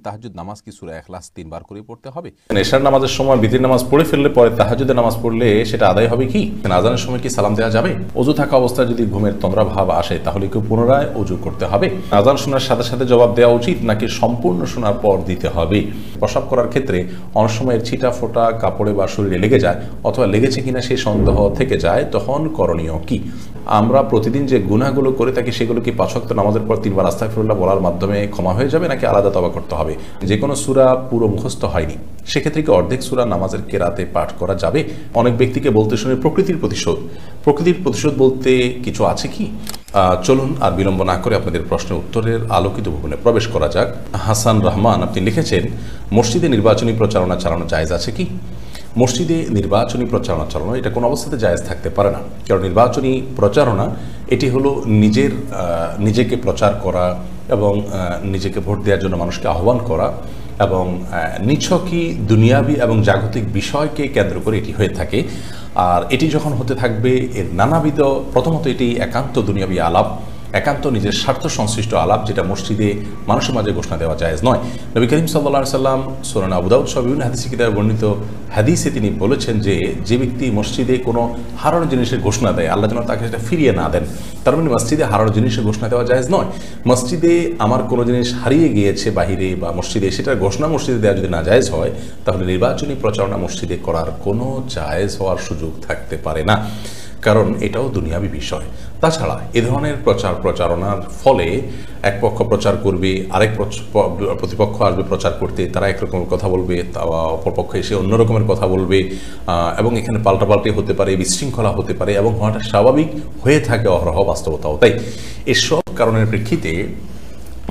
তাহাজ্জুদ নামাজ কি সূরা ইখলাস 3 বার করে পড়তে হবে? এশার নামাজের সময় বিতির নামাজ পড়ে ফেললে পরে তাহাজ্জুদের নামাজ পড়লে সেটা আদায় হবে কি? আজানের সময় কি সালাম দেওয়া যাবে? অজু থাকা অবস্থায় যদি ঘুমের তন্দ্রা ভাব আসে তাহলে কি পুনরায় অজু করতে হবে? আজান শোনার সাথে সাথে জবাব দেওয়া উচিত নাকি সম্পূর্ণ শোনার পর দিতে হবে? প্রস্রাব করার ক্ষেত্রে অনেক সময় ছিটা ফোটা কাপড়ে বা শরীরে লেগে যায়, অথবা লেগেছে কিনা সেই সন্দেহ থেকে যায়, তখন করণীয় কি? আমরা প্রতিদিন যে গুনাহগুলো করে থাকি সেগুলো কি 5 ওয়াক্ত নামাজের পর 3 বার আস্তাগফিরুল্লাহ বলার মাধ্যমে ক্ষমা হয়ে যাবে, নাকি আলাদা তওবা করতে হবে? যে কোনো সূরা পুরো মুখস্থ হয়নি, সেক্ষেত্রে কি অর্ধেক সূরা নামাজের কেরাতে পাঠ করা যাবে? অনেক ব্যক্তিকে বলতে শুনে প্রকৃতির প্রতিশোধ বলতে কিছু আছে কি? চলুন আর বিলম্ব না করে আপনাদের প্রশ্নের উত্তরের আলোকিত ভবনে প্রবেশ করা যাক। হাসান রহমান আপনি লিখেছেন, মসজিদে নির্বাচনী প্রচারণা চালানো জায়েজ আছে কি? মসজিদে নির্বাচনী প্রচারণা চালানো এটা কোনো অবস্থাতে জায়েজ থাকতে পারে না। কারণ নির্বাচনী প্রচারণা এটি হলো নিজেকে প্রচার করা এবং নিজেকে ভোট দেওয়ার জন্য মানুষকে আহ্বান করা, এবং নিছকই দুনিয়াবি এবং জাগতিক বিষয়কে কেন্দ্র করে এটি হয়ে থাকে। আর এটি যখন হতে থাকবে এর নানাবিধ, প্রথমত এটি একান্ত দুনিয়াবি আলাপ, একান্ত নিজের স্বার্থ সংশ্লিষ্ট আলাপ, যেটা মসজিদে মানুষের মাঝে ঘোষণা দেওয়া জায়েজ নয়। নবী করিম সাল্লাল্লাহু আলাইহি সাল্লাম সূরা আবু দাউদ সহ বিভিন্ন হাদিসে কিতাবে বর্ণিত হাদিসে তিনি বলেছেন যে ব্যক্তি মসজিদে কোনো হারানো জিনিসের ঘোষণা দেয়, আল্লাহ যেন তাকে সেটা ফিরিয়ে না দেন। তার মানে মসজিদে হারানো জিনিসের ঘোষণা দেওয়া জায়েজ নয়। মসজিদে আমার কোনো জিনিস হারিয়ে গিয়েছে বাহিরে বা মসজিদে, সেটার ঘোষণা মসজিদে দেওয়া যদি না জায়েজ হয়, তাহলে নির্বাচনী প্রচারণা মসজিদে করার কোনো জায়েজ হওয়ার সুযোগ থাকতে পারে না, কারণ এটাও দুনিয়াবি বিষয়। তাছাড়া এ ধরনের প্রচারণার ফলে এক পক্ষ প্রচার করবে, আরেক প্রতিপক্ষ আসবে প্রচার করতে, তারা একরকমের কথা বলবে, অপরপক্ষ এসে অন্য রকমের কথা বলবে, এবং এখানে পাল্টাপাল্টি হতে পারে, বিশৃঙ্খলা হতে পারে, এবং হওয়াটা স্বাভাবিক হয়ে থাকে অহরহ বাস্তবতাও তাই। এসব কারণের প্রেক্ষিতে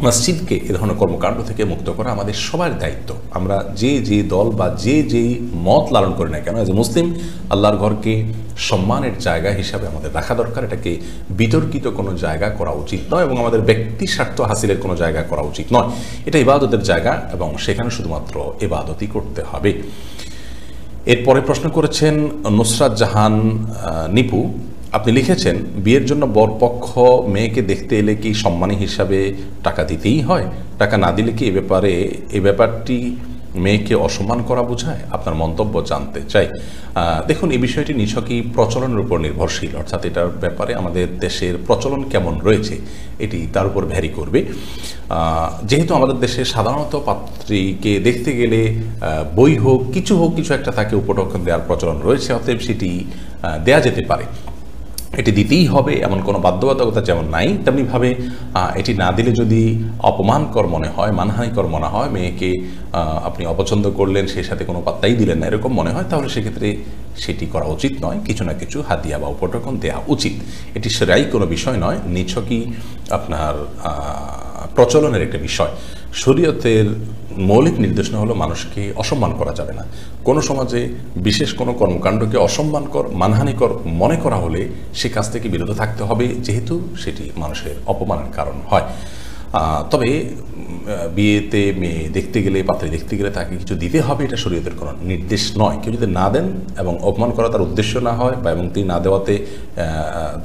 মসজিদকে এ ধরনের কর্মকাণ্ড থেকে মুক্ত করা আমাদের সবার দায়িত্ব। আমরা যে দল বা যে মত লালন করি না কেন, এজ এ মুসলিম আল্লাহর ঘরকে সম্মানের জায়গা হিসাবে আমাদের রাখা দরকার। এটাকে বিতর্কিত কোনো জায়গা করা উচিত নয়, এবং আমাদের ব্যক্তি স্বার্থ হাসিলের কোনো জায়গা করা উচিত নয়। এটা ইবাদতের জায়গা, এবং সেখানে শুধুমাত্র ইবাদতই করতে হবে। এরপরে প্রশ্ন করেছেন নুসরাত জাহান নিপু, আপনি লিখেছেন, বিয়ের জন্য বরপক্ষ মেয়েকে দেখতে এলে কি সম্মানী হিসাবে টাকা দিতেই হয়? টাকা না দিলে কি এ ব্যাপারটি মেয়েকে অসম্মান করা বোঝায়? আপনার মন্তব্য জানতে চাই। দেখুন, এই বিষয়টি নিছকই প্রচলনের উপর নির্ভরশীল, অর্থাৎ এটার ব্যাপারে আমাদের দেশের প্রচলন কেমন রয়েছে এটি তার উপর ভ্যারি করবে। যেহেতু আমাদের দেশে সাধারণত পাত্রীকে দেখতে গেলে বই হোক কিছু একটা তাকে উপঢৌকন দেওয়ার প্রচলন রয়েছে, অতএব সেটি দেয়া যেতে পারে। এটি দিতেই হবে এমন কোনো বাধ্যবাধকতা যেমন নাই, তেমনিভাবে এটি না দিলে যদি অপমানকর মনে হয়, মানহানিকর মনে হয়, মেয়েকে আপনি অপছন্দ করলেন, সেই সাথে কোনো পাত্তাই দিলেন না, এরকম মনে হয়, তাহলে সেক্ষেত্রে সেটি করা উচিত নয়। কিছু না কিছু হাদিয়া বা উপঢৌকন দেওয়া উচিত। এটি সেরাই কোনো বিষয় নয়, নিছকই আপনার প্রচলনের একটা বিষয়। শরীয়তের মৌলিক নির্দেশনা হলো মানুষকে অসম্মান করা যাবে না। কোনো সমাজে বিশেষ কোনো কর্মকাণ্ডকে অসম্মানকর, মানহানিকর মনে করা হলে সে কাজ থেকে বিরত থাকতে হবে, যেহেতু সেটি মানুষের অপমানের কারণ হয়। তবে বিয়েতে মেয়ে দেখতে গেলে, পাত্রী দেখতে গেলে তাকে কিছু দিতে হবে, এটা শরীয়তের কোনো নির্দেশ নয়। কেউ যদি না দেন এবং অপমান করা তার উদ্দেশ্য না হয়, বা এবং তিনি না দেওয়াতে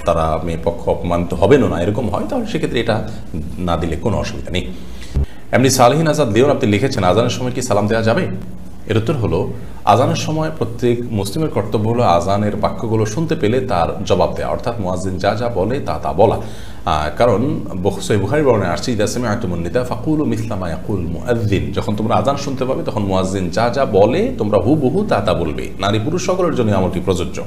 তারা মেয়ে পক্ষ অপমানিত হবেন না, এরকম হয়, তাহলে সেক্ষেত্রে এটা না দিলে কোনো অসুবিধা নেই। এমনি সালেহিন আজাদ লিওন আপনি লিখেছেন, আজানের সময় কি সালাম দেওয়া যাবে? এর উত্তর হলো, আজানের সময় প্রত্যেক মুসলিমের কর্তব্য হলো আজানের বাক্যগুলো শুনতে পেলে তার জবাব দেওয়া, অর্থাৎ মুয়াজ্জিন যা বলে তা বলা। কারণ সহিহ বুখারীর বর্ণনায় আসছে, ইযা সামি'তুমুন নিদা ফাকুলু মিসলা মা ইয়াকুল মুয়াজ্জিন, যখন তোমরা আজান শুনতে পাবে তখন মুয়াজ্জিন যা বলে তোমরা হুবহু তা বলবে। নারী পুরুষ সকলের জন্য আমলটি প্রযোজ্য।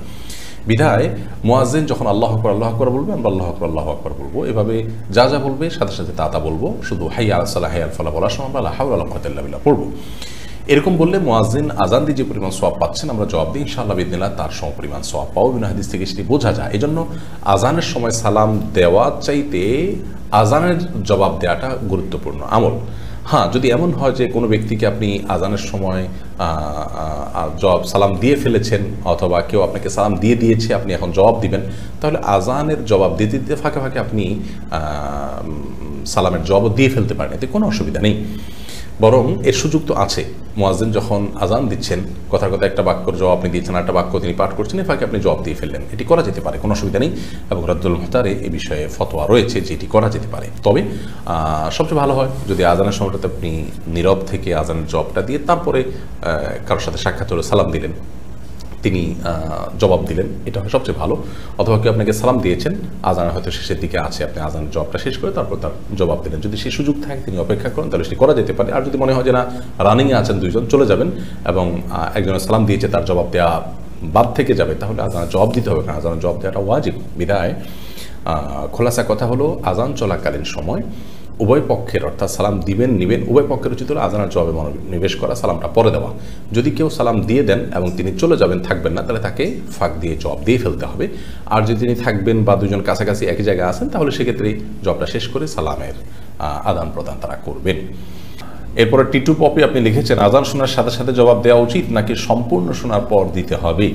বিধায় মুয়াজ্জিন যখন আল্লাহু আকবার বলবে, আমরা আল্লাহু আকবার বলবো। এভাবে যা বলবে সাথে সাথে তা বলবো। শুধু হাইয়া আলাস সালাহ হাইয়া আল ফালাহ বলার সময় আমরা লা হাওলা ওয়ালা কুওয়াতা ইল্লা বিল্লাহ পড়বো। এরকম বললে মুয়াজ্জিন আজান দিয়ে যে পরিমাণ সওয়াব পাচ্ছেন, আমরা জবাব দিই ইনশাআল্লাহ বিইذنিল্লাহ তার সমপরিমাণ সওয়াব পাবো। বিভিন্ন হাদিস থেকে সেটি বোঝা যায়। এজন্য আজানের সময় সালাম দেওয়ার চাইতে আজানের জবাব দেওয়াটা গুরুত্বপূর্ণ আমল। হ্যাঁ, যদি এমন হয় যে কোনো ব্যক্তিকে আপনি আজানের সময় সালাম দিয়ে ফেলেছেন, অথবা কেউ আপনাকে সালাম দিয়েছে, আপনি এখন জবাব দিবেন, তাহলে আজানের জবাব দিতে ফাঁকে আপনি সালামের জবাব দিয়ে ফেলতে পারেন, এতে কোনো অসুবিধা নেই। বরং এর সুযোগ তো আছে। মুয়াজ্জিন যখন আজান দিচ্ছেন, কথার কথা একটা বাক্যর জবাব আপনি দিয়েছেন, একটা বাক্য তিনি পাঠ করছেন, এই ফাঁকে আপনি জবাব দিয়ে ফেললেন, এটি করা যেতে পারে, কোনো অসুবিধা নেই। এবং রাদ্দুল মুখতারে এই বিষয়ে ফতোয়া রয়েছে যে এটি করা যেতে পারে। তবে সবচেয়ে ভালো হয় যদি আজানের সময়টাতে আপনি নীরব থেকে আজানের জবাবটা দিয়ে তারপরে কারোর সাথে সাক্ষাৎ করে সালাম দিলেন, তিনি জবাব দিলেন, এটা হয় সবচেয়ে ভালো। অথবা কেউ আপনাকে সালাম দিয়েছেন, আজান হয়তো শেষের দিকে আছে, আপনি আজানের জবাবটা শেষ করে তারপর তার জবাব দিলেন। যদি সেই সুযোগ থাকে তিনি অপেক্ষা করেন, তাহলে সেটি করা যেতে পারে। আর যদি মনে হয় যে না, রানিংয়ে আছেন দুইজন, চলে যাবেন এবং একজনের সালাম দিয়েছে তার জবাব দেওয়া বাদ থেকে যাবে, তাহলে আজানের জবাব দিতে হবে, কারণ আজানের জবাব দেওয়াটা ওয়াজিব। বিদায় খোলাসা কথা হলো, আজান চলাকালীন সময় উভয় পক্ষের, অর্থাৎ সালাম দিবেন নিবেন উভয় পক্ষের উচিত হলো আজানের জবাবে মনোনিবেশ করা, সালামটা পরে দেওয়া। যদি কেউ সালাম দিয়ে দেন এবং তিনি চলে যাবেন, থাকবেন না, তাহলে তাকে ফাঁক দিয়ে জবাব দিয়ে ফেলতে হবে। আর যদি তিনি থাকবেন বা দুজন কাছাকাছি একই জায়গায় আছেন, তাহলে সেক্ষেত্রে জবাবটা শেষ করে সালামের আদান প্রদান তারা করবেন। এরপরে টিটু পপি আপনি লিখেছেন, আজান শোনার সাথে সাথে জবাব দেওয়া উচিত নাকি সম্পূর্ণ শোনার পর দিতে হবে?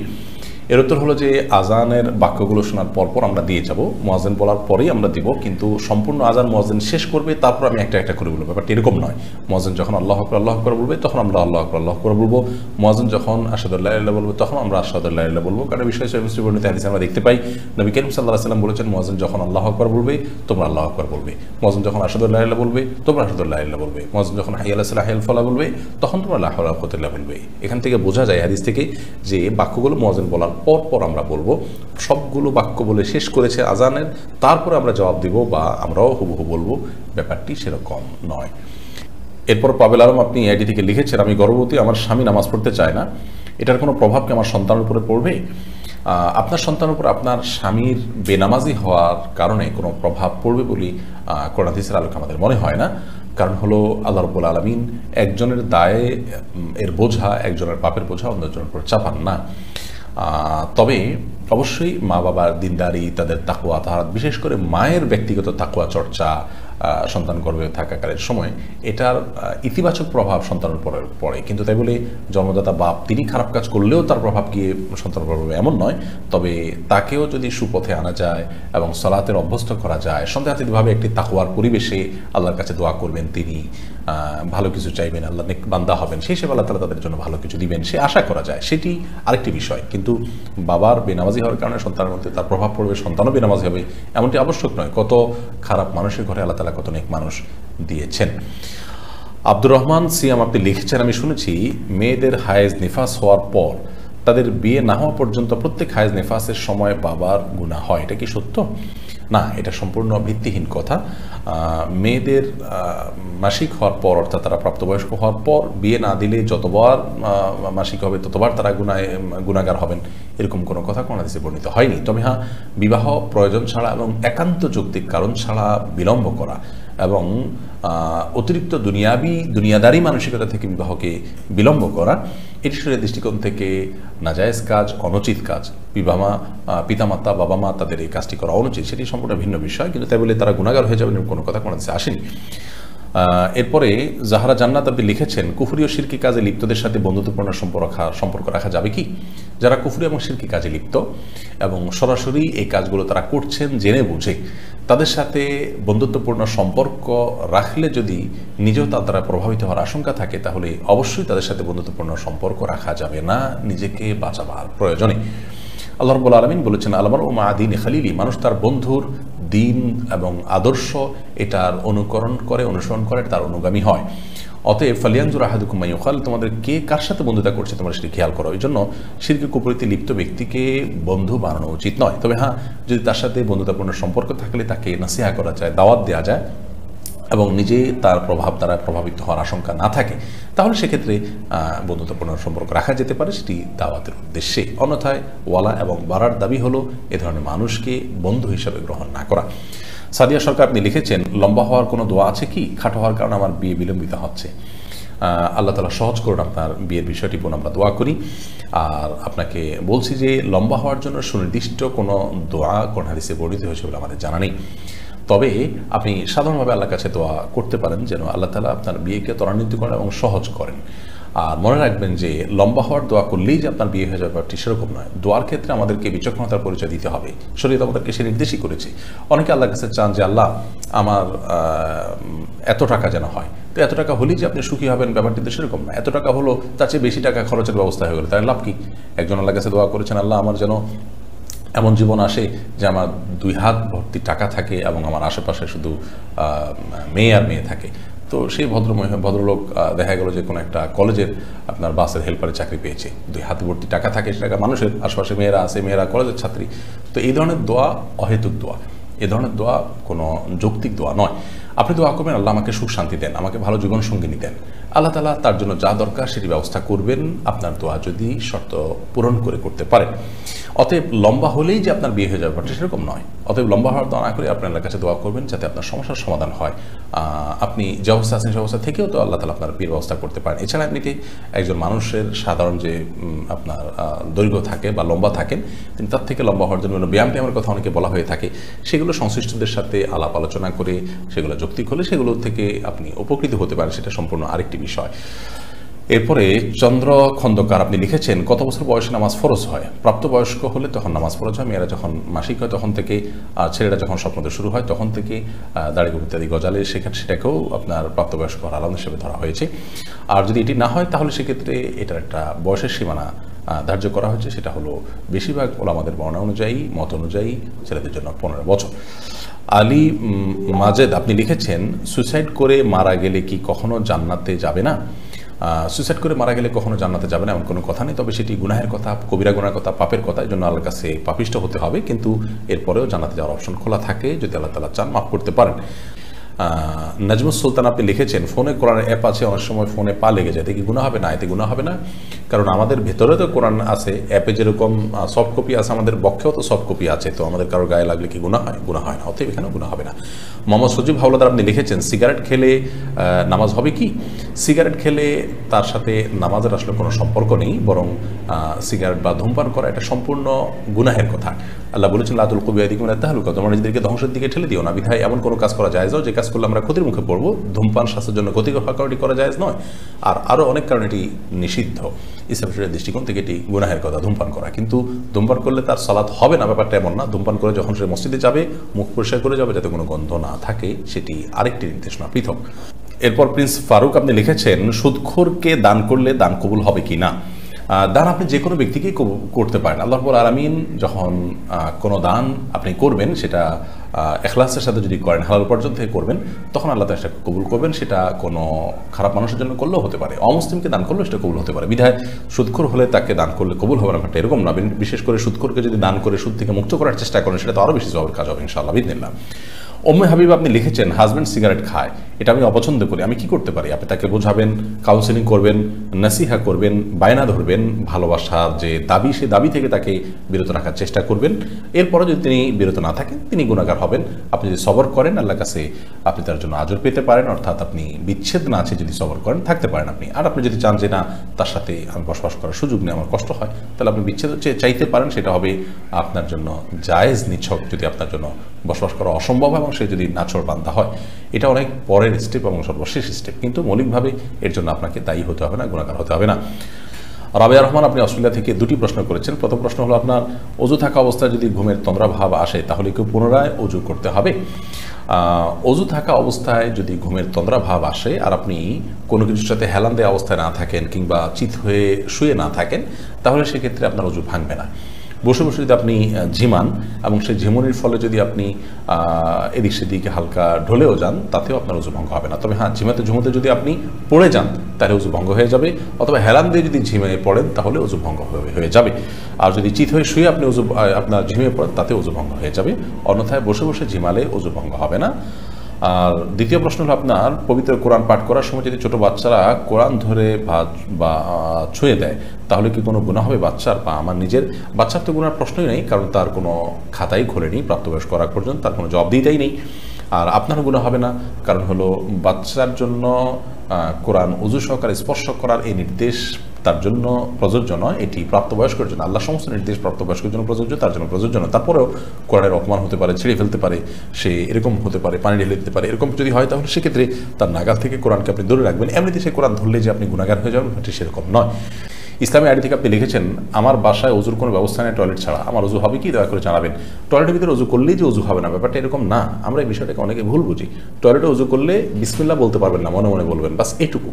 এর উত্তর হলো যে আজানের বাক্যগুলো শোনার পরপর আমরা দিয়ে যাব, মুয়াজ্জিন বলার পরেই আমরা দিব, কিন্তু সম্পূর্ণ আজান মুয়াজ্জিন শেষ করবে, তারপর আমি একটা একটা করে বলবো। ব্যাপারটা এরকম নয়। মুয়াজ্জিন যখন আল্লাহু আকবার বলবে তখন আমরা আল্লাহু আকবার বলবো, মুয়াজ্জিন যখন আশহাদু আল্লা ইলাহা ইল্লাল্লাহ বলবে তখন আমরা আশহাদু আল্লা ইলাহা ইল্লাল্লাহ বলবো। কারণ বিষয় সহিহ মুসলিম বর্ণিত হাদিসে আমরা দেখতে পাই, নবী করিম সাল্লাল্লাহু আলাইহি ওয়াসাল্লাম বলেছেন, মুয়াজ্জিন যখন আল্লাহু আকবার বলবে তোমরা আল্লাহু আকবার বলবে, মুয়াজ্জিন যখন আশহাদু আল্লা ইলাহা ইল্লাল্লাহ বলবে তোমরা আশহাদু আল্লা ইলাহা ইল্লাল্লাহ বলবে, মুয়াজ্জিন যখন হাইয়া আলাস সালাহ হাইয়াল ফালাহ বলবে তখন তোমরা লা হাওলা ওয়ালা কুওয়াতা ইল্লা বিল্লাহ বলবে। এখান থেকে বোঝা যায় হাদিস থেকে যে বাক্যগুলো মুয়াজ্জিন বলার পর আমরা বলবো। সবগুলো বাক্য বলে শেষ করেছে আজানের, তারপরে আমরা জবাব দিব বা আমরাও হুবহু বলবো, ব্যাপারটি সেরকম নয়। এরপর পাবেল আলম আপনি আইডি থেকে লিখেছেন, আমি গর্ভবতী, আমার স্বামী নামাজ পড়তে চায় না, এটার কোনো প্রভাব কি আমার সন্তানের উপরে পড়বে? আপনার সন্তানের উপর আপনার স্বামীর বেনামাজি হওয়ার কারণে কোনো প্রভাব পড়বে বলে কোরআন হাদিসের আলোকে আমাদের মনে হয় না। কারণ হলো আল্লাহ রাব্বুল আলামিন একজনের দায়ে এর বোঝা, একজনের পাপের বোঝা অন্যজনের উপর চাপান না। তবে অবশ্যই মা বাবার দিনদারি, তাদের তাকওয়া তাহারাত, বিশেষ করে মায়ের ব্যক্তিগত তাকওয়া চর্চা সন্তান গর্ভে থাকাকালীন সময়, এটার ইতিবাচক প্রভাব সন্তানের উপর পড়ে। কিন্তু তাই বলে জন্মদাতা বাপ তিনি খারাপ কাজ করলেও তার প্রভাব গিয়ে সন্তানের উপর পড়বে এমন নয়। তবে তাকেও যদি সুপথে আনা যায় এবং সালাতের অভ্যস্ত করা যায়, সন্দেহাতীতভাবে একটি তাকওয়ার পরিবেশে আল্লাহর কাছে দোয়া করবেন, তিনি ভালো কিছু চাইবেন, আল্লাহ নেক বান্দা হবেন, সেই হিসেবে আল্লাহ তাআলা তাদের জন্য ভালো কিছু দিবেন, সে আশা করা যায়, সেটি আরেকটি বিষয়। কিন্তু বাবার বেনামাজি হওয়ার কারণে সন্তানের মধ্যে তার প্রভাব পড়বে, সন্তানও বেনামাজি হবে, এমনটি আবশ্যক নয়। কত খারাপ মানুষের ঘরে আল্লাহ তাআলা কত নেক মানুষ দিয়েছেন। আব্দুর রহমান সিয়াম আপনি লিখেছেন, আমি শুনেছি মেয়েদের হায়েজ নিফাস হওয়ার পর তাদের বিয়ে না হওয়া পর্যন্ত প্রত্যেক হায়েজ নিফাসের সময় বাবার গুনাহ হয়, এটা কি সত্য? না, এটা সম্পূর্ণ ভিত্তিহীন কথা। মেয়েদের মাসিক হওয়ার পর, অর্থাৎ তারা প্রাপ্তবয়স্ক হওয়ার পর বিয়ে না দিলে যতবার মাসিক হবে ততবার তারা গুনাহগার হবেন, এরকম কোনো কথা কোন হাদিসে বর্ণিত হয়নি। তবে হ্যাঁ, বিবাহ প্রয়োজন ছাড়া এবং একান্ত যৌক্তিক কারণ ছাড়া বিলম্ব করা এবং অতিরিক্ত দুনিয়াদারি মানসিকতা থেকে বিবাহকে বিলম্ব করা, এটি শরীয়তের দৃষ্টিকোণ থেকে নাজায়েজ কাজ, অনুচিত কাজ। পিতামাতা, বাবা মা তাদের এই কাজটি করা অনুচিত, সেটি সম্পূর্ণ ভিন্ন বিষয়। কিন্তু তাই বলে তারা গুনাহগার হয়ে যাবেন এরকম কোনো কথা কোনো হাদিসে আসেনি। এরপরে জাহারা জান্নাত আপনি লিখেছেন, কুফরি ও শিরকি কাজে লিপ্তদের সাথে বন্ধুত্বপূর্ণ সম্পর্ক রাখা যাবে কি? যারা কুফরি এবং শিরকি কাজে লিপ্ত এবং সরাসরি এই কাজগুলো তারা করছেন জেনে বুঝে, তাদের সাথে বন্ধুত্বপূর্ণ সম্পর্ক রাখলে যদি নিজেও তার দ্বারা প্রভাবিত হওয়ার আশঙ্কা থাকে, তাহলে অবশ্যই তাদের সাথে বন্ধুত্বপূর্ণ সম্পর্ক রাখা যাবে না, নিজেকে বাঁচাবার প্রয়োজনে। আল্লাহ রাব্বুল আলামিন বলেছেন, আলমার ও মা দীন খালিলি, মানুষ তার বন্ধুর দিন এবং আদর্শ এটার অনুসরণ করে, তার অনুগামী হয়। অতএব ফালিয়ানজুর আহাদুকুম মা ইউখাল, তোমাদের কে কার সাথে বন্ধুতা করছে তোমরা সেটি খেয়াল করো। এই জন্য শিরকে কুফরিতে লিপ্ত ব্যক্তিকে বন্ধু বানানো উচিত নয়। তবে হ্যাঁ, যদি তার সাথে বন্ধুতাপূর্ণ সম্পর্ক থাকলে তাকে নাসিহা করা যায়, দাওয়াত দেওয়া যায় এবং নিজে তার প্রভাব দ্বারা প্রভাবিত হওয়ার আশঙ্কা না থাকে, তাহলে সেক্ষেত্রে বন্ধুত্বপূর্ণ সম্পর্ক রাখা যেতে পারে, সেটি দাওয়াতের উদ্দেশ্যে। অন্যথায় ওয়ালা এবং বারার দাবি হলো এ ধরনের মানুষকে বন্ধু হিসাবে গ্রহণ না করা। সাদিয়া সরকার আপনি লিখেছেন, লম্বা হওয়ার কোনো দোয়া আছে কি? খাটো হওয়ার কারণে আমার বিয়ে বিলম্বিত হচ্ছে। আল্লাহ তাআলা সহজ করুন আপনার বিয়ের বিষয়টি, আমরা দোয়া করি। আর আপনাকে বলছি যে লম্বা হওয়ার জন্য সুনির্দিষ্ট কোনো দোয়া কোন হাদিসে বর্ণিত হয়েছে বলে আমাদের জানা নেই। তবে আপনি সাধারণভাবে আল্লাহর কাছে দোয়া করতে পারেন যেন আল্লাহ তাআলা আপনার বিয়েকে ত্বরান্বিত করেন এবং সহজ করেন। আর মনে রাখবেন যে লম্বা হওয়ার দোয়া করলেই যে আপনার বিয়ে হয়ে যাবে ব্যাপারটি সেরকম নয়। দোয়ার ক্ষেত্রে আমাদেরকে বিচক্ষণতার পরিচয় দিতে হবে, শরীয়ত আমাদেরকে সে নির্দেশই করেছে। অনেকে আল্লাহর কাছে চান যে আল্লাহ আমার এত টাকা যেন হয়, তো এত টাকা হলেই যে আপনি সুখী হবেন ব্যাপারটি তো সেরকম না। এত টাকা হলো, তার চেয়ে বেশি টাকা খরচের ব্যবস্থা হয়ে গেলো, তাই লাভ কি? একজন আল্লাহর কাছে দোয়া করেছেন, আল্লাহ আমার যেন এমন জীবন আসে যে আমার 2 হাত ভর্তি টাকা থাকে এবং আমার আশেপাশে শুধু মেয়ে আর মেয়ে থাকে। তো সেই ভদ্রলোক দেখা গেল যে কোনো একটা কলেজের আপনার বাসের হেল্পারে চাকরি পেয়েছে, 2 হাত ভর্তি টাকা থাকে, সেটা মানুষের আশেপাশে মেয়েরা আছে, মেয়েরা কলেজের ছাত্রী। তো এই ধরনের দোয়া অহেতুক দোয়া, এ ধরনের দোয়া কোনো যৌক্তিক দোয়া নয়। আপনি দোয়া করবেন আল্লাহ আমাকে সুখ শান্তি দেন, আমাকে ভালো জীবন সঙ্গিনী দেন, আল্লাহ তাআলা তার জন্য যা দরকার সেটি ব্যবস্থা করবেন, আপনার দোয়া যদি শর্ত পূরণ করে করতে পারে। অতএব লম্বা হলেই যে আপনার বিয়ে হয়ে যাবে ব্যাপারটা সেরকম নয়। অতএব লম্বা হওয়ার দোয়া না করে আপনি আল্লাহর কাছে দোয়া করবেন যাতে আপনার সমস্যার সমাধান হয়। আপনি যে অবস্থা আছেন সেই অবস্থা থেকেও তো আল্লাহ তাআলা আপনার বিয়ের ব্যবস্থা করতে পারেন। এছাড়া এমনিতে একজন মানুষের সাধারণ যে আপনার দৈর্ঘ্য থাকে বা লম্বা থাকেন, তিনি তার থেকে লম্বা হওয়ার জন্য ব্যায়ামের কথা অনেকে বলা হয়ে থাকে, সেগুলো সংশ্লিষ্টদের সাথে আলাপ আলোচনা করে সেগুলো যৌক্তিক হলে সেগুলো থেকে আপনি উপকৃত হতে পারেন, সেটা সম্পূর্ণ আরেকটি বিষয়। এরপরে চন্দ্র খন্দকার আপনি লিখেছেন, কত বছর বয়সে নামাজ ফরজ হয়? প্রাপ্তবয়স্ক হলে তখন নামাজ ফরজ হয়, মেয়েরা যখন মাসিক হয় তখন থেকে, ছেলেরা যখন স্বপ্নদোষ শুরু হয় তখন থেকে দাড়ি ইত্যাদি গজালে সেটাকেও আপনার প্রাপ্তবয়স্ক হওয়ার আলাদা হিসেবে ধরা হয়েছে। আর যদি এটি না হয় তাহলে সেক্ষেত্রে এটার একটা বয়সের সীমানা ধার্য করা হয়েছে, সেটা হলো বেশিরভাগ ওলামাদের বর্ণনা অনুযায়ী, মত অনুযায়ী ছেলেদের জন্য 15 বছর। আলী মাজেদ আপনি লিখেছেন, সুইসাইড করে মারা গেলে কি কখনো জান্নাতে যাবে না? সুইসাইড করে মারা গেলে কখনো জান্নাতে যাবে না এমন কোনো কথা নেই, তবে সেটি গুনাহের কথা, কবিরা গুনাহের কথা, পাপের কথা, এই জন্য আল্লাহর কাছে পাপিষ্ট হতে হবে, কিন্তু এরপরেও জান্নাতে যাওয়ার অপশন খোলা থাকে, যদি আল্লাহ তাআলা চান মাফ করতে পারেন। নাজমুস সুলতান আপনি লিখেছেন, ফোনে কোরআনের অ্যাপ আছে, অনেক সময় ফোনে পা লেগে যায়, এতে কি গুনাহ হবে? না, এতে গুনাহ হবে না, কারণ আমাদের ভেতরে তো কোরআন আছে, অ্যাপে যেরকম সফট কপি আছে, আমাদের বক্ষেও তো সফট কপি আছে, তো আমাদের কারো গায়ে লাগলে কি গুনাহ হয়? গুনাহ হয় না, অতএব এখানেও গুনাহ হবে না। মোহাম্মদ সজিব হাওলাদার আপনি লিখেছেন, সিগারেট খেলে নামাজ হবে কি? সিগারেট খেলে তার সাথে নামাজের আসলে কোনো সম্পর্ক নেই, বরং সিগারেট বা ধূমপান করা এটা সম্পূর্ণ গুনাহের কথা। আল্লাহ বলেছেন, লা তুলকু বিআইদিকুম ইলা তাহলুকা, তোমরা নিজেদেরকে ধ্বংসের দিকে ঠেলে দিও না। বিধায় এমন কোনো কাজ করা জায়েজ নয় যে কাজ করলে আমরা ক্ষতির মুখে পড়বো। ধূমপান স্বাস্থ্যের জন্য ক্ষতিকর হওয়ার কারণে করা জায়েজ নয়, আর আরও অনেক কারণে এটি নিষিদ্ধ। ইসলামের দৃষ্টিকোণ থেকে এটি গুনাহের কথা ধূমপান করা, কিন্তু ধূমপান করলে তার সালাত হবে না ব্যাপারটা এমন না। ধূমপান করে যখন সে মসজিদে যাবে, মুখ পরিষ্কার করে যাবে যাতে কোনো গন্ধ না থাকে, সেটি আরেকটি নির্দেশনা পৃথক। এরপর প্রিন্স ফারুক আপনি লিখেছেন, সুদখোরকে দান করলে দান কবুল হবে কি না? দান আপনি যে কোনো ব্যক্তিকেই করতে পারেন। আল্লাহ রাব্বুল আলামিন যখন কোনো দান আপনি করবেন, সেটা ইখলাসের সাথে যদি করেন, হালাল উপার্জন থেকে করবেন, তখন আল্লাহ তাআলা সেটা কবুল করবেন। সেটা কোনো খারাপ মানুষের জন্য করলেও হতে পারে, অমুসলিমকে দান করলেও সেটা কবুল হতে পারে। বিধায় সুদখোর হলে তাকে দান করলে কবুল হবে না, এরকম না। বিশেষ করে সুদখোরকে যদি দান করে সুদ থেকে মুক্ত করার চেষ্টা করেন, সেটা তো আরও বেশি সওয়াবের কাজ হবে ইনশাআল্লাহ বিইذনিল্লাহ। উম্মে হাবিব আপনি লিখেছেন, হাজব্যান্ড সিগারেট খায়, এটা আমি অপছন্দ করি, আমি কি করতে পারি? আপনি তাকে বোঝাবেন, কাউন্সেলিং করবেন, নাসিহা করবেন, বায়না ধরবেন, ভালোবাসার যে দাবি, সে দাবি থেকে তাকে বিরত রাখার চেষ্টা করবেন। এরপরে যদি তিনি বিরত না থাকেন, তিনি গুনাহগার হবেন। আপনি যদি সবর করেন, আল্লাহর কাছে আপনি তার জন্য আজর পেতে পারেন, অর্থাৎ আপনি বিচ্ছেদ না আছে যদি সবর করেন, থাকতে পারেন আপনি। আর আপনি যদি চান যে না, তার সাথে আমি বসবাস করার সুযোগ নেই, আমার কষ্ট হয়, তাহলে আপনি বিচ্ছেদ চাইতে পারেন, সেটা হবে আপনার জন্য জায়েজ নিছক, যদি আপনার জন্য বসবাস করা অসম্ভব এবং সে যদি নাছোড় বান্দা হয়। এটা অনেক পরের স্টেপ এবং সর্বশেষ স্টেপ, কিন্তু মৌলিকভাবে এর জন্য আপনাকে দায়ী হতে হবে না, গুনাহগার হতে হবে না। রাবিয়া রহমান আপনি অস্ট্রেলিয়া থেকে 2টি প্রশ্ন করেছেন। প্রথম প্রশ্ন হলো, আপনার অজু থাকা অবস্থায় যদি ঘুমের তন্দ্রাভাব আসে তাহলে কি পুনরায় অজু করতে হবে? অজু থাকা অবস্থায় যদি ঘুমের তন্দ্রাভাব আসে আর আপনি কোনো কিছুর সাথে হেলান দেওয়া অবস্থায় না থাকেন কিংবা চিত হয়ে শুয়ে না থাকেন, তাহলে সেক্ষেত্রে আপনার অজু ভাঙবে না। বসে বসে যদি আপনি ঝিমান এবং সেই ঝিমুনির ফলে যদি আপনি এদিক সেদিকে হালকা ঢলেও যান, তাতেও আপনার অজু ভঙ্গ হবে না। তবে হ্যাঁ, ঝুমোতে যদি আপনি পড়ে যান তাহলে অজু ভঙ্গ হয়ে যাবে, অথবা হেলান দিয়ে যদি ঝিমিয়ে পড়েন তাহলে অজু ভঙ্গ হয়ে যাবে। আর যদি চিত হয়ে শুয়ে আপনি আপনার ঝিমিয়ে পড়েন, তাতে অজু ভঙ্গ হয়ে যাবে। অন্যথায় বসে বসে ঝিমালে অজু ভঙ্গ হবে না। আর দ্বিতীয় প্রশ্ন হলো, আপনার পবিত্র কোরআন পাঠ করার সময় যদি ছোট বাচ্চারা কোরআন ধরে বা ছুঁয়ে দেয়, তাহলে কি কোনো গুনাহ হবে বাচ্চার? বা আমার নিজের বাচ্চার তো গুনার প্রশ্নই নেই, কারণ তার কোনো খাতাই খোলেনি, প্রাপ্তবয়স্ক করার পর্যন্ত তার কোনো জবাবদিহিতাই নেই। আর আপনারও গুনাহ হবে না, কারণ হলো বাচ্চার জন্য কোরআন ওযু সহকারে স্পর্শ করার এই নির্দেশ তার জন্য প্রযোজ্য নয়, এটি প্রাপ্তবয়স্কের জন্য। আল্লাহ সমস্ত নির্দেশ প্রাপ্তবয়স্কের জন্য প্রযোজ্য, তার জন্য প্রযোজ্য নয়। তারপরেও কোরআনের অপমান হতে পারে, ছিঁড়ে ফেলতে পারে, সে এরকম হতে পারে, পানি ঢেলে দিতে পারে, এরকম যদি হয় তাহলে সেক্ষেত্রে তার নাগাল থেকে কোরআনকে আপনি দূরে রাখবেন। এমনিতে সে কোরআন ধরলে যে আপনি গুনাহগার হয়ে যাবেন, এটি সেরকম নয়। ইসলামী আইডি থেকে আপনি লিখেছেন, আমার বাসায় অজুর কোনো ব্যবস্থা নেই টয়লেট ছাড়া, আমার অজু হবে কি দয়া করে জানাবেন। টয়লেটের ভিতরে অজু করলেই যে অজু হবে না, ব্যাপারটা এরকম না। আমরা এই বিষয়টাকে অনেকে ভুল বুঝি। টয়লেটে অজু করলে বিসমিল্লাহ বলতে পারবেন না, মনে মনে বলবেন, বাস এটুকু।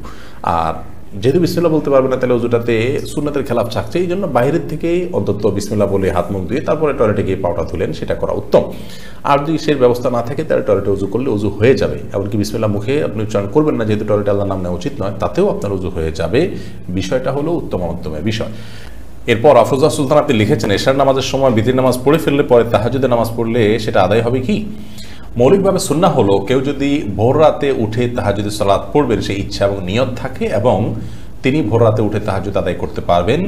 আর যেহেতু বিসমিল্লাহ বলতে পারবেন না, তাহলে অজুটাতে সুন্নাতের খেলাফ থাকছে, এই জন্য বাইরের থেকেই অন্তত বিসমিল্লাহ বলে হাত মুখ ধুয়ে তারপরে টয়লেটে গিয়ে পাউটা তুলেন, সেটা করা উত্তম। আর যদি সেই ব্যবস্থা না থাকে তাহলে টয়লেটে অজু করলে অজু হয়ে যাবে। এমনকি বিসমিল্লাহ মুখে আপনি উচ্চারণ করবেন না, যেহেতু টয়লেটে আল্লাহর নাম নেওয়া উচিত নয়, তাতেও আপনার অজু হয়ে যাবে। বিষয়টা হলো উত্তমের বিষয়। এরপর আফরোজা সুলতান আপনি লিখেছেন, এশার নামাজের সময় বিতির নামাজ পড়ে ফেললে পরে তাহাজ্জুদের নামাজ পড়লে সেটা আদায় হবে কি? মৌলিকভাবে সুন্নাহ হলো, কেউ যদি ভোর রাতে উঠে তাহাজ্জুদের সালাত পড়বেন, সেই ইচ্ছা এবং নিয়ত থাকে এবং তিনি ভোর রাতে উঠে তাহাজ্জুদ আদায় করতে পারবেন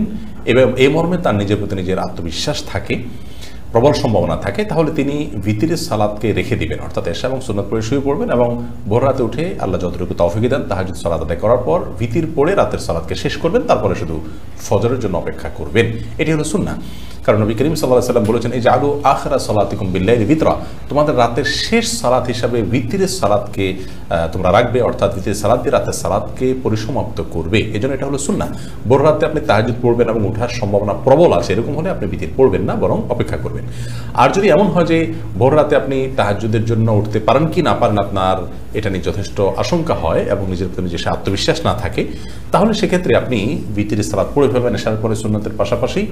এবং এই মর্মে তার নিজের প্রতি নিজের আত্মবিশ্বাস থাকে, প্রবল সম্ভাবনা থাকে, তাহলে তিনি ভিতরের সালাতকে রেখে দিবেন, অর্থাৎ এশা এবং সুন্নাত পড়ে শুয়ে পড়বেন এবং ভোর রাতে উঠে আল্লাহ যতটুকু তৌফিক দেন তাহাজ্জুদ সালাত আদায় করার পর ভিতির পড়ে রাতের সালাতকে শেষ করবেন, তারপরে শুধু ফজরের জন্য অপেক্ষা করবেন। এটি হলো সুন্নাহ। কারণ নবী করিম সাল্লাল্লাহু আলাইহি ওয়াসাল্লাম বলেছেন, এই জালু আখিরা সালাতিকুম বিল্লাইলি বিতরা, তোমাদের রাতের শেষ সালাত হিসাবে ভিতরের সালাতকে তোমরা রাখবে, অর্থাৎ ভিতরের সালাত দিয়ে রাতের সালাতকে পরিসমাপ্ত করবে। এজন্য এটা হলো সুন্নাহ। ভোর রাতে আপনি তাহাজ্জুদ পড়বেন এবং ওঠার সম্ভাবনা প্রবল আছে, এরকম হলে আপনি ভিতর পড়বেন না, বরং অপেক্ষা করবেন। আর যদি এমন হয় যে ভোর রাতে আপনি তাহাজ্জুদের জন্য উঠতে পারেন কি না পারেন, আপনার এটা নিয়ে যথেষ্ট আশঙ্কা হয় এবং নিজের প্রতি নিজের আত্মবিশ্বাস না থাকে, তাহলে সেক্ষেত্রে আপনি ভিতরের সালাত পড়ে ফেলবেন এশার পরে সুন্নাতের পাশাপাশি,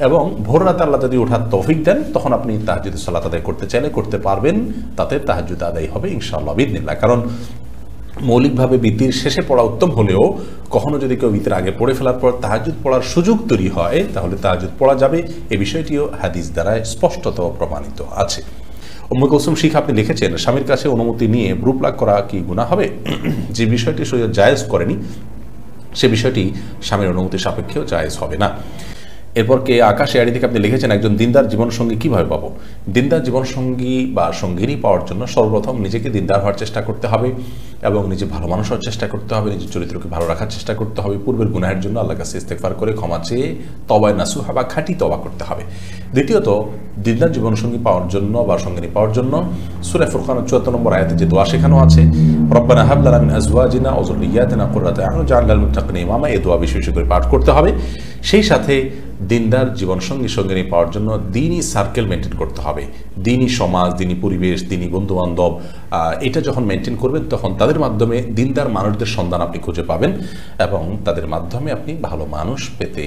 এবং ভোর রাতে আল্লাহ যদি ওঠার তৌফিক দেন তখন আপনি তাহাজ্জুদের সালাত আদায় করতে চাইলে করতে পারবেন, তাতে তাহাজ্জুদ আদায় হবে ইনশাআল্লাহ বিইذনিল্লাহ। কারণ মৌলিকভাবে বিতির শেষে পড়া উত্তম হলেও কখনো যদি কেউ বিতির আগে পড়ে ফেলার পর তাহাজ্জুদ পড়ার সুযোগ তৈরি হয়, তাহলে তাহাজ্জুদ পড়া যাবে। এই বিষয়টিও হাদিস দ্বারা স্পষ্টত প্রমাণিত আছে। উম্মে কুলসুম শিখ আপনি লিখেছেন, স্বামীর কাছে অনুমতি নিয়ে ভ্রু প্লাগ করা কি গুনাহ হবে? যে বিষয়টি শরীয়ত জায়েজ করেনি, সে বিষয়টি স্বামীর অনুমতি সাপেক্ষেও জায়েজ হবে না। এরপর কে আকাশ এআড়ি থেকে আপনি লিখেছেন, একজন দিনদার জীবনসঙ্গী কিভাবে পাবো? দিনদার জীবনসঙ্গী বা সঙ্গিনী পাওয়ার জন্য সর্বপ্রথম নিজেকে দিনদার হওয়ার চেষ্টা করতে হবে এবং নিজে ভালো মানুষ হওয়ার চেষ্টা করতে হবে, নিজের চরিত্রকে ভালো রাখার চেষ্টা করতে হবে, পূর্বের গুনাহের জন্য আল্লাহর কাছে ইস্তেগফার করে ক্ষমা চেয়ে তওবায়ে নাসুহা বা খাঁটি তওবা করতে হবে। দ্বিতীয়ত, দিনদার জীবনসঙ্গী পাওয়ার জন্য বা সঙ্গিনী পাওয়ার জন্য সূরা ফুরকানের ৭৪ নম্বর আয়াতে যে দোয়া শেখানো আছে, রব্বানা হাব লানা মিন আজওয়াজিনা ওয়া যুররিয়্যাতিনা কুররাতা আ'ইউন ওয়াজআলনা লিল মুত্তাকিনা ইমামা, এই দোয়া বেশি বেশি করে পাঠ করতে হবে। সেই সাথে দিনদার জীবনসঙ্গী সঙ্গিনী পাওয়ার জন্য দিনই সার্কেল মেনটেন করতে হবে, দিনই সমাজ, দিনই পরিবেশ, দিনই বন্ধুবান্ধব, এটা যখন মেনটেন করবেন তখন তাদের মাধ্যমে দিনদার মানুষদের সন্ধান আপনি খুঁজে পাবেন এবং তাদের মাধ্যমে আপনি ভালো মানুষ পেতে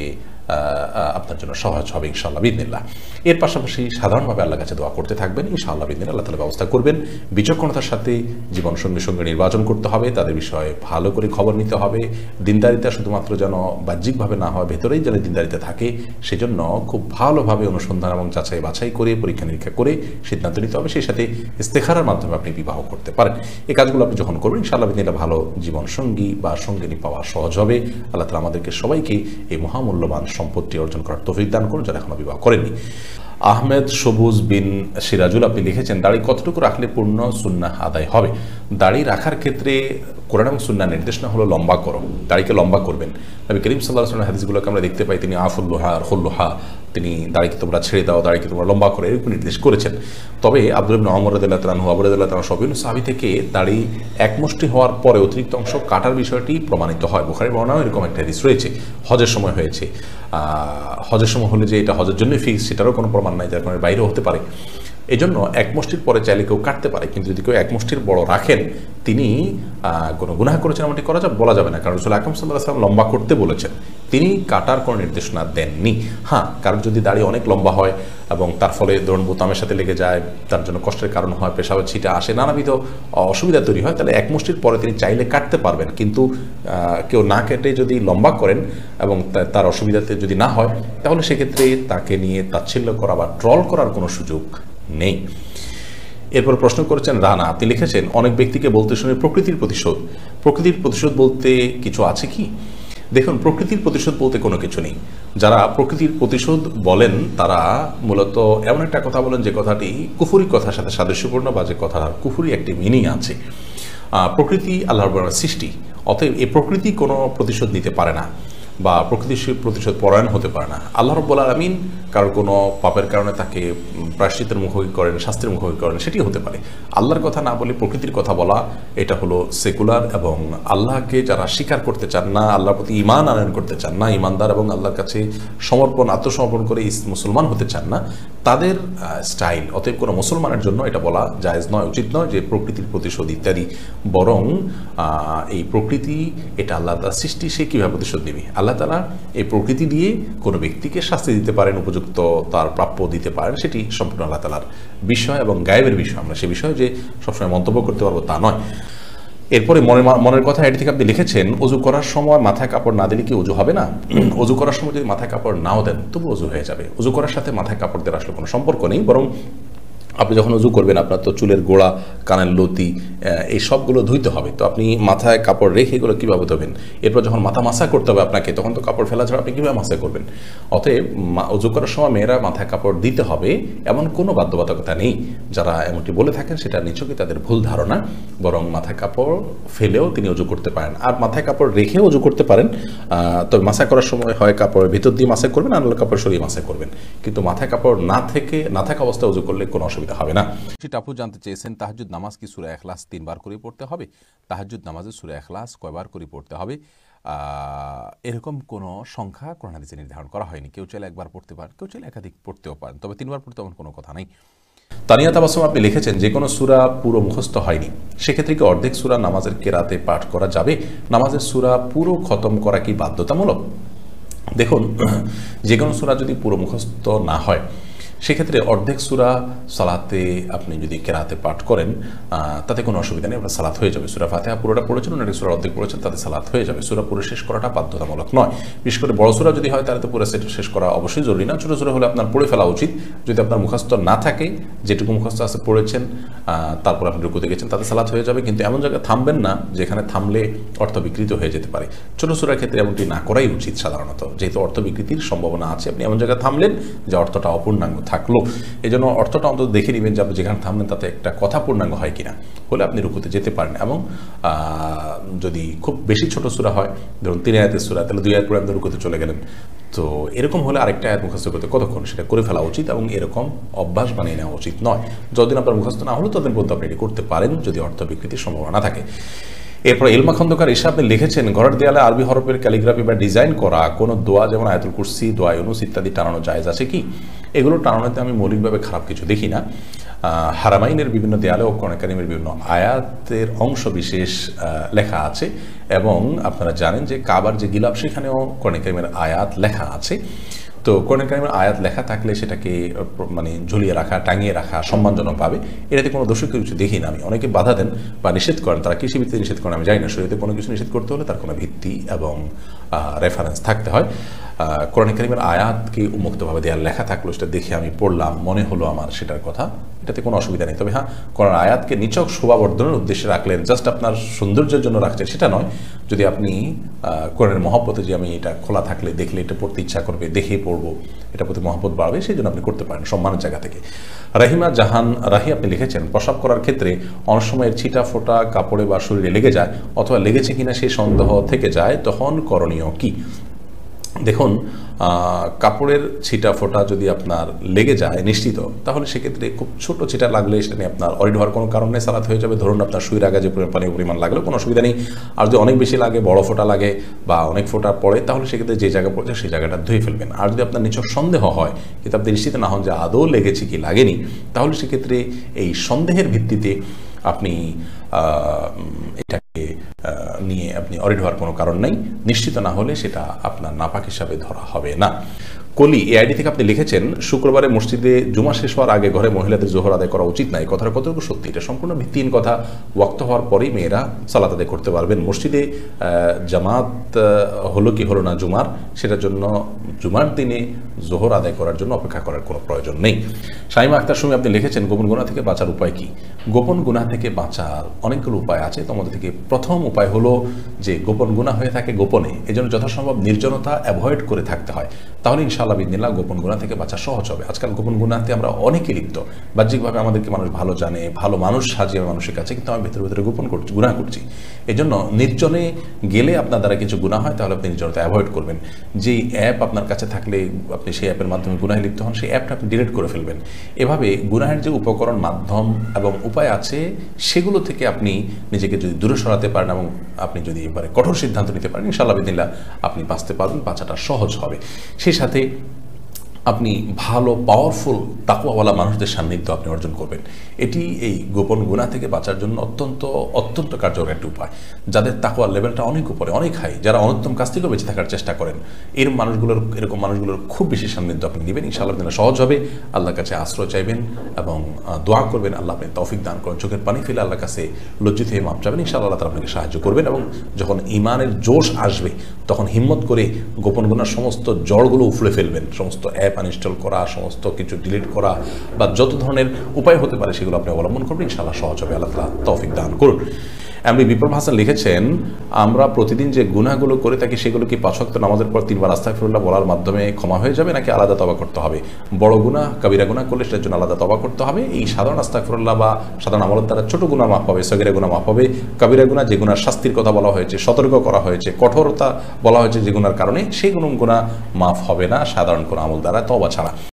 আপনার জন্য সহজ হবে ইনশাআল্লাহ বিইذনিল্লাহ। এর পাশাপাশি সাধারণভাবে আল্লাহর কাছে দোয়া করতে থাকবেন, ইনশাআল্লাহ বিইذনিল্লাহ আল্লাহ তাআলা ব্যবস্থা করবেন। বিচক্ষণতার সাথে জীবনসঙ্গী সঙ্গে নির্বাচন করতে হবে, তাদের বিষয়ে ভালো করে খবর নিতে হবে। দিনদারিতা শুধুমাত্র যেন বাহ্যিকভাবে না হয়, ভেতরেই যেন দিনদারিতা থাকে, সেজন্য খুব ভালোভাবে অনুসন্ধান এবং যাচাই বাছাই করে পরীক্ষা নিরীক্ষা করে সিদ্ধান্ত নিতে হবে। সেই সাথে ইস্তেখারার মাধ্যমে আপনি বিবাহ করতে পারেন। এই কাজগুলো আপনি যখন করবেন ইনশাআল্লাহ বিইذনিল্লাহ ভালো জীবনসঙ্গী বা সঙ্গিনী পাওয়া সহজ হবে। আল্লাহ তাআলা আমাদেরকে সবাইকে এই মহামূল্যবান সম্পত্তি অর্জন করার তৌফিক দান করুন যারা এখনো বিবাহ করেননি। আহমেদ সবুজ বিন সিরাজুল আপনি লিখেছেন, দাড়ি কতটুকু রাখলে পূর্ণ সুন্নাহ আদায় হবে? দাড়ি রাখার ক্ষেত্রে কোরআন এবং সুন্নাহ নির্দেশনা হলো লম্বা করো, দাড়িকে লম্বা করবেন। নবী করিম সাল্লাল্লাহু আলাইহি ওয়াসাল্লাম হাদিসগুলোকে আমরা দেখতে পাই, তিনি আফুল্লুহা আর খুল্লুহা, তিনি দাড়িকে তোমরা ছেড়ে দাও, দাড়িকে তোমরা লম্বা করো, এরকম নির্দেশ করেছেন। তবে আব্দুল্লাহ ইবনে ওমর রাদিয়াল্লাহু তাআলা আনহু, আবু রাদিয়াল্লাহু তাআলা সবিন সাহাবী থেকে দাড়ি এক মুষ্টি হওয়ার পরে অতিরিক্ত অংশ কাটার বিষয়টি প্রমাণিত হয়। বুখারীর বর্ণনায় এরকম একটা হাদিস রয়েছে, হজের সময় হয়েছে। হজের সময় হলে যে এটা হজের জন্য ফিক্স সেটারও কোনো প্রমাণ নাই, যার কারণে বাইরেও হতে পারে। এই জন্য এক মুষ্টির পরে চাইলে কেউ কাটতে পারে, কিন্তু যদি কেউ এক মুষ্টির বড় রাখেন তিনি কোনো গুনাহ করেছেন এমনটি করা যাবে বলা যাবে না, কারণ রাসূল আকরাম সাল্লাল্লাহু আলাইহি ওয়াসাল্লাম লম্বা করতে বলেছেন, তিনি কাটার কোনো নির্দেশনা দেননি। হ্যাঁ, কারণ যদি দাড়ি অনেক লম্বা হয় এবং তার ফলে ধরুন বোতামের সাথে লেগে যায়, তার জন্য কষ্টের কারণ হয়, পেশাবের ছিটা আসে, নানাবিধ অসুবিধা তৈরি হয়, তাহলে এক মুষ্টির পরে তিনি চাইলে কাটতে পারবেন। কিন্তু কেউ না কেটে যদি লম্বা করেন এবং তার অসুবিধাতে যদি না হয়, তাহলে সেক্ষেত্রে তাকে নিয়ে তাচ্ছিল্য করা বা ট্রল করার কোনো সুযোগ নেই। এরপর প্রশ্ন করেছেন রানা, আপনি লিখেছেন, অনেক ব্যক্তিকে বলতে শুনে প্রকৃতির প্রতিশোধ। প্রকৃতির প্রতিশোধ বলতে কিছু আছে কি? দেখুন, প্রকৃতির প্রতিশোধ বলতে কোনো কিছু নেই। যারা প্রকৃতির প্রতিশোধ বলেন তারা মূলত এমন একটা কথা বলেন যে কথাটি কুফরি কথার সাথে সাদৃশ্যপূর্ণ বা যে কথার কুফরি একটি মিনিং আছে। প্রকৃতি আল্লাহর সৃষ্টি, অতএব এই প্রকৃতি কোনো প্রতিশোধ নিতে পারে না। বা প্রকৃতির প্রতিশোধ পরায়ণ হতে পারে না। আল্লাহ রাব্বুল আলামিন কারোর কোনো পাপের কারণে তাকে প্রায়শ্চিত্তের মুখোমুখি করেন, শাস্তির মুখোমুখি করেন, সেটি হতে পারে। আল্লাহর কথা না বলে প্রকৃতির কথা বলা, এটা হলো সেকুলার। এবং আল্লাহকে যারা স্বীকার করতে চান না, আল্লাহর প্রতি ঈমান আনয়ন করতে চান না, ঈমানদার এবং আল্লাহর কাছে আত্মসমর্পণ করে মুসলমান হতে চান না, তাদের স্টাইল। অতএব কোনো মুসলমানের জন্য এটা বলা জায়েজ নয়, উচিত নয় যে প্রকৃতির প্রতিশোধ ইত্যাদি। বরং এই প্রকৃতি এটা আল্লাহ তাআলার সৃষ্টি, সে কীভাবে প্রতিশোধ নেবে? আল্লাহ তাআলা এই প্রকৃতি দিয়ে কোনো ব্যক্তিকে শাস্তি দিতে পারেন, উপযুক্ত তার প্রাপ্য দিতে পারেন, সেটি সম্পূর্ণ আল্লাহ তাআলার বিষয় এবং গায়েবের বিষয়। আমরা সে বিষয়ে যে সবসময় মন্তব্য করতে পারবো তা নয়। এরপরে মনের কথা এটি থেকে আপনি লিখেছেন, অজু করার সময় মাথায় কাপড় না দিলে কি অজু হবে না? অজু করার সময় যদি মাথায় কাপড় নাও দেন তবু অজু হয়ে যাবে। অজু করার সাথে মাথায় কাপড় দেওয়ার আসলে কোনো সম্পর্ক নেই। বরং আপনি যখন অজু করবেন, আপনার তো চুলের গোড়া, কানের লতি, এই সবগুলো ধুইতে হবে। তো আপনি মাথায় কাপড় রেখে এগুলো কীভাবে ধোবেন? এরপর যখন মাথা মাসা করতে হবে আপনাকে, তখন তো কাপড় ফেলা ছাড়া আপনি কীভাবে মাসা করবেন? অতএব অজু করার সময় মেয়েরা মাথায় কাপড় দিতে হবে এমন কোনো বাধ্যবাধকতা নেই। যারা এমনটি বলে থাকেন সেটা নিছকই তাদের ভুল ধারণা। বরং মাথায় কাপড় ফেলেও তিনি অজু করতে পারেন, আর মাথায় কাপড় রেখেও অজু করতে পারেন। তবে মাসা করার সময় হয় কাপড়ের ভিতর দিয়ে মাসা করবেন, আর কাপড় সরিয়ে মাসা করবেন। কিন্তু মাথায় কাপড় না থাকা অবস্থায় অজু করলে কোনো অসুবিধা হবে না। টাপু জানতে চেয়েছেন, তাহাজ্জুদ নামাজ কি সূরা ইখলাস 3 বার করে পড়তে হবে? তাহাজ্জুদ নামাজে সূরা ইখলাস কয়বার করে পড়তে হবে এরকম কোনো সংখ্যা কোরআন হাদিসে নির্ধারণ করা হয়নি। কেউ চাইলে একবার পড়তে পারেন, কেউ চাইলে একাধিক পড়তেও পারেন, তবে 3 বার পড়তে এমন কোনো কথা নেই। তানিয়া তাবাসসুম আপনি লিখেছেন, যে কোনো সূরা পুরো মুখস্থ হয়নি, সেক্ষেত্রে কি অর্ধেক সূরা নামাজের কেরাতে পাঠ করা যাবে? নামাজের সূরা পুরো খতম করা কি বাধ্যতামূলক? দেখুন, যে কোনো সূরা যদি পুরো মুখস্থ না হয়, সেক্ষেত্রে অর্ধেক সূরা সালাতে আপনি যদি কেরাতে পাঠ করেন তাতে কোনো অসুবিধা নেই, আপনার সালাত হয়ে যাবে। সূরা ফাতিহা পুরোটা পড়েছেন, অনেক সূরা অর্ধেক পড়েছেন, তাতে সালাত হয়ে যাবে। সূরা পুরো শেষ করাটা বাধ্যতামূলক নয়। বিশেষ করে বড় সূরা যদি হয় তাহলে তো পুরো সেট শেষ করা অবশ্যই জরুরি না। ছোটো সূরা হলে আপনার পড়ে ফেলা উচিত। যদি আপনার মুখস্থ না থাকে, যেটুকু মুখস্থ আছে পড়েছেন, তারপর আপনি রুকুতে গেছেন, তাতে সালাত হয়ে যাবে। কিন্তু এমন জায়গায় থামবেন না যেখানে থামলে অর্থ বিকৃত হয়ে যেতে পারে। ছোটো সূরার ক্ষেত্রে এমনটি না করাই উচিত সাধারণত, যেহেতু অর্থ বিকৃতির সম্ভাবনা আছে। আপনি এমন জায়গায় থামলেন যে অর্থটা অপূর্ণাঙ্গ থাকলো, এই জন্য অর্থটা অন্তত দেখে নেবেন যে আপনি যেখানে থামলেন তাতে একটা কথা পূর্ণাঙ্গ হয় কিনা। হলে আপনি রুকুতে যেতে পারেন। এবং যদি খুব বেশি ছোট সূরা হয়, ধরুন 3 আয়াতের সূরা, তাহলে 2 আয়াত পরে আপনি রুকুতে চলে গেলেন। তো এরকম হলে আরেকটা আয়াত মুখস্থ করতে কতক্ষণ, সেটা করে ফেলা উচিত এবং এরকম অভ্যাস বানিয়ে নেওয়া উচিত নয়। যতদিন আপনার মুখস্থ না হলো ততদিন পর্যন্ত আপনি এটি করতে পারেন, যদি অর্থ বিকৃতির সম্ভাবনা না থাকে। এরপর ইলমা খন্দকার এসে আপনি লিখেছেন, ঘরের দেয়ালে আরবি হরফের ক্যালিগ্রাফি বা ডিজাইন করা কোনো দোয়া, যেমন আয়াতুল কুরসি, দোয়া ইউনুস ইত্যাদি টানানো জায়েজ আছে কি? এগুলো টানানোতে আমি মৌলিকভাবে খারাপ কিছু দেখি না। হারামাইনের বিভিন্ন দেয়ালে ও কোরআন কারীমের বিভিন্ন আয়াতের অংশ বিশেষ লেখা আছে, এবং আপনারা জানেন যে কাবার যে গিলাফ, সেখানেও কোরআন কারীমের আয়াত লেখা আছে। তো কোরআন কারীমের আয়াত লেখা থাকলে সেটাকে মানে ঝুলিয়ে রাখা, টাঙিয়ে রাখা সম্মানজনক পাবে, এটাতে কোনো দোষী কিছু দেখি না আমি। অনেকে বাধা দেন বা নিষেধ করেন, তারা কৃষি ভিত্তিতে নিষেধ করেন আমি জানি না। শরীয়তে কোনো কিছু নিষেধ করতে হলে তার কোনো ভিত্তি এবং রেফারেন্স থাকতে হয়। কোরআন কারীমের আয়াতকে উন্মুক্তভাবে দেওয়ার লেখা থাকলো, সেটা দেখে আমি পড়লাম, মনে হলো আমার সেটার কথা, এটাতে কোনো অসুবিধা নেই। তবে হ্যাঁ, কোরআন আয়াতকে নিছক শোভাবর্ধনের উদ্দেশ্যে রাখলেন, জাস্ট আপনার সৌন্দর্যের জন্য রাখছেন, সেটা নয়। যদি আপনি কোরআনের মহব্বতে, যে আমি এটা খোলা থাকলে দেখলে এটা পড়তে ইচ্ছা করবে, দেখে পড়বো, এটা প্রতি মহব্বত বাড়বে, সেই জন্য আপনি করতে পারেন সম্মানের জায়গা থেকে। রাহিমা জাহান রাহি আপনি লিখেছেন, প্রস্রাব করার ক্ষেত্রে অনেক সময় ছিটা ফোটা কাপড়ে বা শরীরে লেগে যায়, অথবা লেগেছে কিনা সেই সন্দেহ থেকে যায়, তখন করণীয় কি? দেখুন, কাপড়ের ছিটা ফোটা যদি আপনার লেগে যায় নিশ্চিত, তাহলে সেক্ষেত্রে খুব ছোট ছিটা লাগলে সেটা নিয়ে আপনার অরিড হওয়ার কোনো কারণ নেই, সালাত হয়ে যাবে। ধরুন আপনার সুইয়ের আগে যে পরিমাণ লাগলে কোনো অসুবিধা নেই। আর যদি অনেক বেশি লাগে, বড় ফোঁটা লাগে বা অনেক ফোঁটা পড়ে, তাহলে সেক্ষেত্রে যে জায়গা পড়ছে সেই জায়গাটা ধুয়ে ফেলবেন। আর যদি আপনার নিছক সন্দেহ হয়, কিন্তু আপনি নিশ্চিত না হন যে আদৌ লেগেছে কি লাগেনি, তাহলে সেক্ষেত্রে এই সন্দেহের ভিত্তিতে আপনি এটাকে নিয়ে আপনি অরিড হওয়ার কোনো কারণ নেই। নিশ্চিত না হলে সেটা আপনার নাপাক হিসাবে ধরা হবে না। কলি এই আইডি থেকে আপনি লিখেছেন, শুক্রবারে মসজিদে জুমা শেষ হওয়ার আগে ঘরে মহিলাদের জোহর আদায় করা উচিত না, এই কথাটা কতটুকু সত্যি? এটা সম্পূর্ণ ভিত্তিহীন কথা। ওয়াক্ত হওয়ার পরেই মেয়েরা সালাত আদায় করতে পারবেন। মসজিদে জামাত হলো কি হলো না জুমার, সেটার জন্য জুমার দিনে জোহর আদায় করার জন্য অপেক্ষা করার কোনো প্রয়োজন নেই। শাইমা আক্তার সুমি আপনি লিখেছেন, গোপন গুনাহ থেকে বাঁচার উপায় কি? গোপন গুনাহ থেকে বাঁচার অনেকগুলো উপায় আছে। তোমাদের থেকে প্রথম উপায় হলো যে গোপন গুনাহ হয়ে থাকে গোপনে, এজন্য যথাসম্ভব নির্জনতা অ্যাভয়েড করে থাকতে হয়। তাহলে ইনশাআল্লাহ বিদিনিল্লাহ গোপন গুনাহ থেকে বাঁচা সহজ হবে। আজকাল গোপন গুনাহতে আমরা অনেকে লিপ্ত। বাহ্যিকভাবে আমাদেরকে মানুষ ভালো জানে, ভালো মানুষ সাজিয়ে মানুষের কাছে, কিন্তু আমি ভেতরে ভেতরে গোপন করছি, গুনাহ করছি। এই জন্য নির্জনে গেলে আপনার দ্বারা কিছু গুনাহ হয়, তাহলে আপনি নির্জনতা অ্যাভয়েড করবেন। যেই অ্যাপ আপনার কাছে থাকলে আপনি সেই অ্যাপের মাধ্যমে গুনাহে লিপ্ত হন, সেই অ্যাপটা আপনি ডিলিট করে ফেলবেন। এভাবে গুনাহের যে উপকরণ, মাধ্যম এবং উপায় আছে, সেগুলো থেকে আপনি নিজেকে যদি দূরে সরাতে পারেন এবং আপনি যদি এবারে কঠোর সিদ্ধান্ত নিতে পারেন, ইনশাআল্লাহ বিদিনিল্লাহ আপনি বাঁচতে পারবেন, বাঁচাটা সহজ হবে। সেই সাথে আপনি ভালো পাওয়ারফুল তাকওয়াওয়ালা মানুষদের সান্নিধ্য আপনি অর্জন করবেন। এটি এই গোপন গুনাহ থেকে বাঁচার জন্য অত্যন্ত অত্যন্ত কার্যকর একটা উপায়। যাদের তাকওয়ার লেভেলটা অনেক উপরে, অনেক হাই, যারা অনুত্তম কাজ থেকেও বেঁচে থাকার চেষ্টা করেন, এরকম মানুষগুলোর খুব বেশি সান্নিধ্য আপনি নেবেন, ইনশাআল্লাহ আপনারা সহজ হবে। আল্লাহর কাছে আশ্রয় চাইবেন এবং দোয়া করবেন, আল্লাহ আপনি তৌফিক দান করেন। চোখের পানি ফেলে আল্লাহর কাছে লজ্জিত হয়ে মাপ চাবেন, ইনশাআল্লাহ আল্লাহ তাআলা আপনাকে সাহায্য করবেন। এবং যখন ঈমানের জোশ আসবে, তখন হিম্মত করে গোপন গুনার সমস্ত জড়গুলো উফড়ে ফেলবেন। সমস্ত অ্যাপ আনইনস্টল করা, সমস্ত কিছু ডিলিট করা বা যত ধরনের উপায় হতে পারে সেগুলো আপনি অবলম্বন করবেন, ইনশাআল্লাহ সহজ হবে। আল্লাহ তাআলা তৌফিক দান করুন। এমনি বিপ্লব হাসান লিখেছেন, আমরা প্রতিদিন যে গুনাহগুলো করে থাকি সেগুলো কি 5 ওয়াক্ত নামাজের পর 3 বার আস্তাগফিরুল্লাহ বলার মাধ্যমে ক্ষমা হয়ে যাবে, নাকি আলাদা তওবা করতে হবে? বড় গুনাহ, কবিরা গুনাহ করলে সেটার জন্য আলাদা তওবা করতে হবে। এই সাধারণ আস্তাগফিরুল্লাহ বা সাধারণ আমলের দ্বারা ছোট গুনাহ মাফ হবে, সগীরা গুনাহ মাফ হবে। কবিরা গুনাহ, যে গুনার শাস্তির কথা বলা হয়েছে, সতর্ক করা হয়েছে, কঠোরতা বলা হয়েছে যে গুনার কারণে, সেই গুনাহ মাফ হবে না সাধারণ কোনো আমল দ্বারা তওবা ছাড়া।